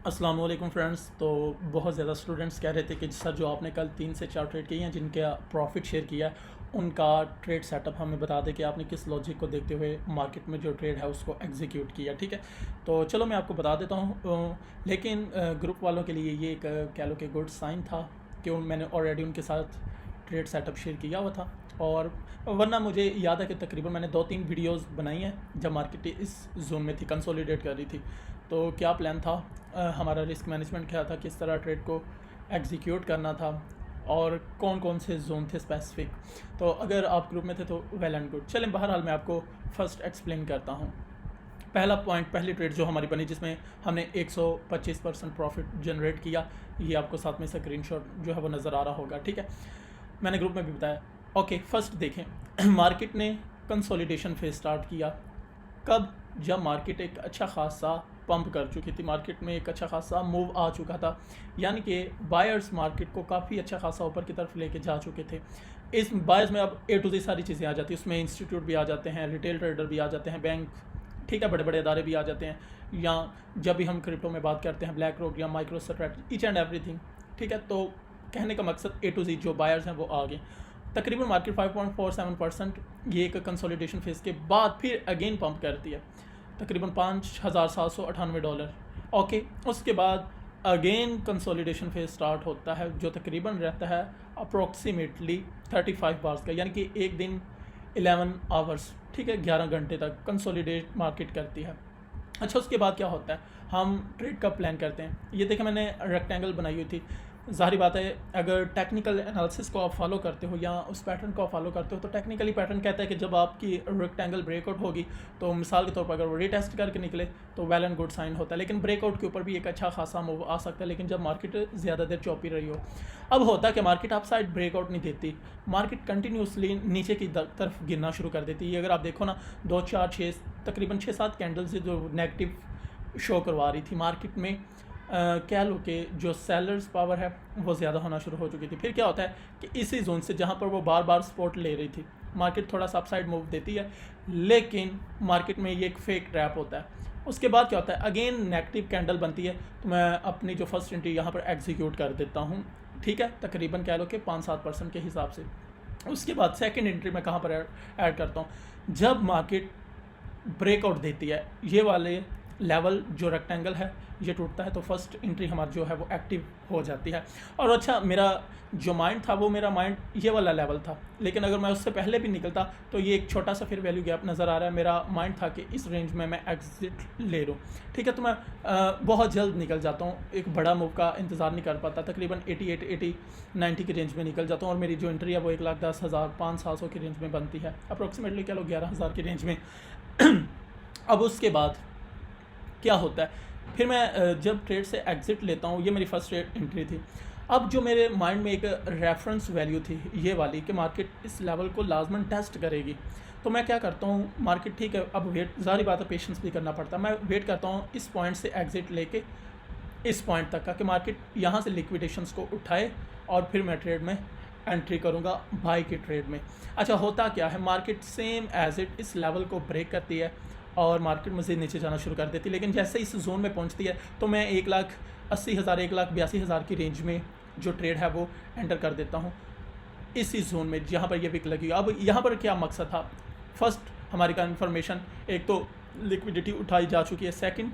अस्सलाम वालेकुम फ्रेंड्स। तो बहुत ज़्यादा स्टूडेंट्स कह रहे थे कि सर जो आपने कल 3 से 4 ट्रेड किए हैं जिनका प्रॉफिट शेयर किया है उनका ट्रेड सेटअप हमें बता दें कि आपने किस लॉजिक को देखते हुए मार्केट में जो ट्रेड है उसको एग्जीक्यूट किया। ठीक है, तो चलो मैं आपको बता देता हूँ। लेकिन ग्रुप वालों के लिए ये एक कह लो कि गुड साइन था कि मैंने ऑलरेडी उनके साथ ट्रेड सेटअप शेयर किया हुआ था। और वरना मुझे याद है कि तकरीबन मैंने 2-3 वीडियोस बनाई हैं जब मार्केट इस जोन में थी, कंसोलिडेट कर रही थी। तो क्या प्लान था, हमारा रिस्क मैनेजमेंट क्या था, किस तरह ट्रेड को एग्जीक्यूट करना था और कौन कौन से जोन थे स्पेसिफिक। तो अगर आप ग्रुप में थे तो वेल एंड गुड। चलें, बहरहाल मैं आपको फ़र्स्ट एक्सप्लेन करता हूँ। पहला पॉइंट, पहली ट्रेड जो हमारी बनी जिसमें हमने 125% प्रॉफिट जनरेट किया, ये आपको साथ में स्क्रीनशॉट जो है वो नज़र आ रहा होगा। ठीक है, मैंने ग्रुप में भी बताया। ओके, फर्स्ट देखें मार्केट ने कंसोलिडेशन फेज स्टार्ट किया कब, जब मार्केट एक अच्छा खासा पंप कर चुकी थी, मार्केट में एक अच्छा खासा मूव आ चुका था, यानी कि बायर्स मार्केट को काफ़ी अच्छा खासा ऊपर की तरफ लेके जा चुके थे। इस बायर्स में अब ए टू जी सारी चीज़ें आ जाती हैं, उसमें इंस्टीट्यूट भी आ जाते हैं, रिटेल ट्रेडर भी आ जाते हैं, बैंक, ठीक है, बड़े बड़े अदारे भी आ जाते हैं। या जब भी हम क्रिप्टो में बात करते हैं ब्लैक रॉक या micro strategy, each and everything. ठीक है, तो कहने का मकसद ए टू जी जो बायर्स हैं वो आ गए। तकरीबन मार्केट 5.47% ये एक कंसोलिडेशन फेज के बाद फिर अगेन पंप करती है, तकरीबन $5,798। ओके, उसके बाद अगेन कंसोलिडेशन फेज स्टार्ट होता है जो तकरीबन रहता है अप्रोक्सीमेटली 35 बार्स का, यानी कि एक दिन 11 आवर्स, ठीक है, 11 घंटे तक कंसोलिडेट मार्केट करती है। अच्छा, उसके बाद क्या होता है, हम ट्रेड का प्लान करते हैं। ये देखें, मैंने रेक्टेंगल बनाई हुई थी। ज़ाहिर बात है अगर टेक्निकल एनालिसिस को आप फॉलो करते हो या उस पैटर्न को आप फॉलो करते हो तो टेक्निकली पैटर्न कहता है कि जब आपकी रेक्टेंगल ब्रेकआउट होगी तो मिसाल के तौर पर अगर वो रीटेस्ट करके निकले तो वेल एंड गुड साइन होता है, लेकिन ब्रेकआउट के ऊपर भी एक अच्छा खासा मूव आ सकता है। लेकिन जब मार्केट ज़्यादा देर चौपी रही हो, अब होता है कि मार्केट अप साइड ब्रेकआउट नहीं देती, मार्केट कंटिन्यूसली नीचे की तरफ गिरना शुरू कर देती है। अगर आप देखो ना, 2 4 6 तकरीबन 6-7 कैंडल्स जो नेगेटिव शो करवा रही थी मार्केट में, कह लो कि जो सेलर्स पावर है वो ज़्यादा होना शुरू हो चुकी थी। फिर क्या होता है कि इसी जोन से जहाँ पर वो बार बार सपोर्ट ले रही थी, मार्केट थोड़ा सा अपसाइड मूव देती है, लेकिन मार्केट में ये एक फेक ट्रैप होता है। उसके बाद क्या होता है, अगेन नेगेटिव कैंडल बनती है, तो मैं अपनी जो फर्स्ट एंट्री यहाँ पर एग्जीक्यूट कर देता हूँ। ठीक है, तकरीबन कह लो कि 5-7% के हिसाब से। उसके बाद सेकेंड एंट्री मैं कहाँ पर ऐड करता हूँ, जब मार्केट ब्रेकआउट देती है, ये वाले लेवल जो रेक्टेंगल है ये टूटता है, तो फर्स्ट एंट्री हमारी जो है वो एक्टिव हो जाती है। और अच्छा, मेरा जो माइंड था वो मेरा माइंड ये वाला लेवल था, लेकिन अगर मैं उससे पहले भी निकलता तो ये एक छोटा सा फिर वैल्यू गैप नज़र आ रहा है। मेरा माइंड था कि इस रेंज में मैं एग्जिट ले लूँ। ठीक है, तो मैं बहुत जल्द निकल जाता हूँ, एक बड़ा मूव का इंतज़ार नहीं कर पाता, तकरीबन 88, 80, 90 की रेंज में निकल जाता हूँ। और मेरी जो एंट्री है वो 1,10,000, 500-700 की रेंज में बनती है, अप्रोक्सीमेटली कह लो 11,000 की रेंज में। अब उसके बाद क्या होता है, फिर मैं जब ट्रेड से एग्ज़िट लेता हूँ, ये मेरी फर्स्ट एंट्री थी। अब जो मेरे माइंड में एक रेफरेंस वैल्यू थी ये वाली कि मार्केट इस लेवल को लाजमन टेस्ट करेगी, तो मैं क्या करता हूँ, मार्केट ठीक है, अब वेट, ज़ाहिर बात है पेशेंस भी करना पड़ता है, मैं वेट करता हूँ इस पॉइंट से एग्ज़िट लेके इस पॉइंट तक का कि मार्केट यहाँ से लिक्विडेशंस को उठाए और फिर मैं ट्रेड में एंट्री करूँगा बाई के ट्रेड में। अच्छा, होता क्या है, मार्केट सेम एज इट इस लेवल को ब्रेक करती है और मार्केट मज़ीद नीचे जाना शुरू कर देती है, लेकिन जैसे इस जोन में पहुंचती है तो मैं 1,80,000, 1,82,000 की रेंज में जो ट्रेड है वो एंटर कर देता हूं इसी जोन में जहां पर ये विक लगी। अब यहाँ पर क्या मकसद था, फर्स्ट हमारी कन्फर्मेशन, एक तो लिक्विडिटी उठाई जा चुकी है, सेकंड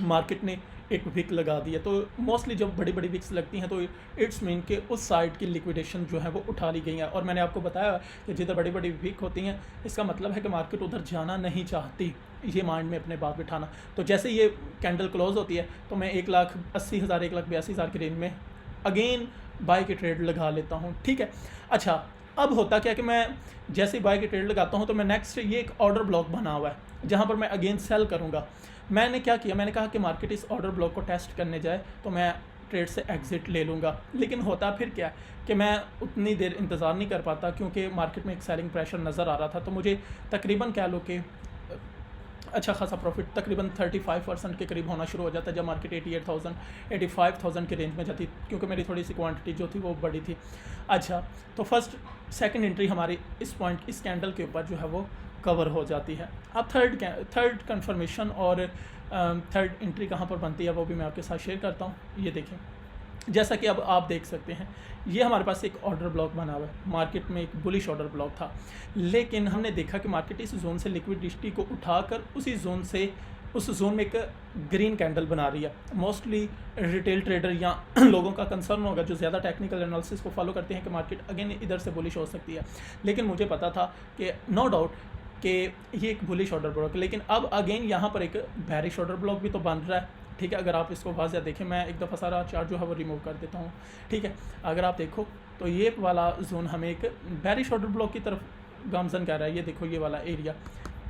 मार्केट ने एक विक लगा दी है। तो मोस्टली जब बड़ी बड़ी विक्स लगती हैं तो इट्स मीन के उस साइड की लिक्विडेशन जो है वो उठा ली गई है। और मैंने आपको बताया कि जिधर बड़ी बड़ी विक होती हैं इसका मतलब है कि मार्केट उधर जाना नहीं चाहती, ये माइंड में अपने बात बिठाना। तो जैसे ये कैंडल क्लोज होती है तो मैं 1,80,000, 1,82,000 की रेंज में अगेन बाय की ट्रेड लगा लेता हूँ। ठीक है, अच्छा, अब होता क्या कि मैं जैसे बाय की ट्रेड लगाता हूँ तो मैं नेक्स्ट, ये एक ऑर्डर ब्लॉक बना हुआ है जहाँ पर मैं अगेन सेल करूँगा। मैंने क्या किया, मैंने कहा कि मार्केट इस ऑर्डर ब्लॉक को टेस्ट करने जाए तो मैं ट्रेड से एग्ज़िट ले लूँगा। लेकिन होता फिर क्या कि मैं उतनी देर इंतज़ार नहीं कर पाता क्योंकि मार्केट में एक सेलिंग प्रेशर नज़र आ रहा था, तो मुझे तकरीबन कह लो कि अच्छा खासा प्रॉफिट तकरीबन 35% के करीब होना शुरू हो जाता है जब मार्केट 88,000, 85,000 की रेंज में जाती, क्योंकि मेरी थोड़ी सी क्वांटिटी जो थी वो बड़ी थी। अच्छा, तो फर्स्ट सेकंड एंट्री हमारी इस पॉइंट, इस कैंडल के ऊपर जो है वो कवर हो जाती है। अब थर्ड कंफर्मेशन और थर्ड एंट्री कहाँ पर बनती है वो भी मैं आपके साथ शेयर करता हूँ। ये देखें, जैसा कि अब आप देख सकते हैं, ये हमारे पास एक ऑर्डर ब्लॉक बना हुआ है। मार्केट में एक बुलिश ऑर्डर ब्लॉक था, लेकिन हमने देखा कि मार्केट इस जोन से लिक्विडिटी को उठाकर उसी जोन से उस जोन में एक ग्रीन कैंडल बना रही है। मोस्टली रिटेल ट्रेडर या लोगों का कंसर्न होगा जो ज़्यादा टेक्निकल एनालिसिस को फॉलो करते हैं कि मार्केट अगेन इधर से बुलिश हो सकती है, लेकिन मुझे पता था कि नो डाउट कि ये एक बुलिश ऑर्डर ब्लॉक है। लेकिन अब अगेन यहाँ पर एक बैरिश ऑर्डर ब्लॉक भी तो बन रहा है, ठीक है। अगर आप इसको वाज़ा देखें, मैं एक दफ़ा सारा चार्ट जो है वो रिमूव कर देता हूँ, ठीक है। अगर आप देखो तो ये वाला जोन हमें एक बैरिश ऑर्डर ब्लॉक की तरफ गामजन कर रहा है। ये देखो ये वाला एरिया,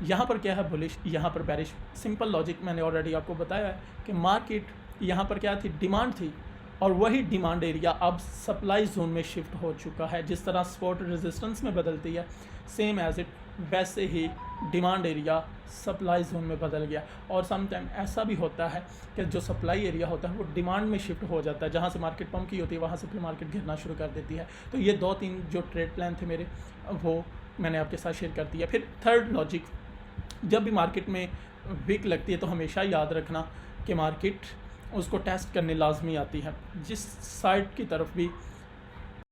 यहाँ पर क्या है बुलिश, यहाँ पर बैरिश। सिंपल लॉजिक मैंने ऑलरेडी आपको बताया है कि मार्केट यहाँ पर क्या थी, डिमांड थी, और वही डिमांड एरिया अब सप्लाई जोन में शिफ्ट हो चुका है। जिस तरह सपोर्ट रेजिस्टेंस में बदलती है, सेम एज इट वैसे ही डिमांड एरिया सप्लाई जोन में बदल गया। और सम टाइम ऐसा भी होता है कि जो सप्लाई एरिया होता है वो डिमांड में शिफ्ट हो जाता है, जहाँ से मार्केट पंप की होती है वहाँ से फिर मार्केट गिरना शुरू कर देती है। तो ये 2-3 जो ट्रेड प्लान थे मेरे, वो मैंने आपके साथ शेयर कर दिया। फिर थर्ड लॉजिक, जब भी मार्केट में वीक लगती है तो हमेशा याद रखना कि मार्केट उसको टेस्ट करने लाजमी आती है। जिस साइड की तरफ भी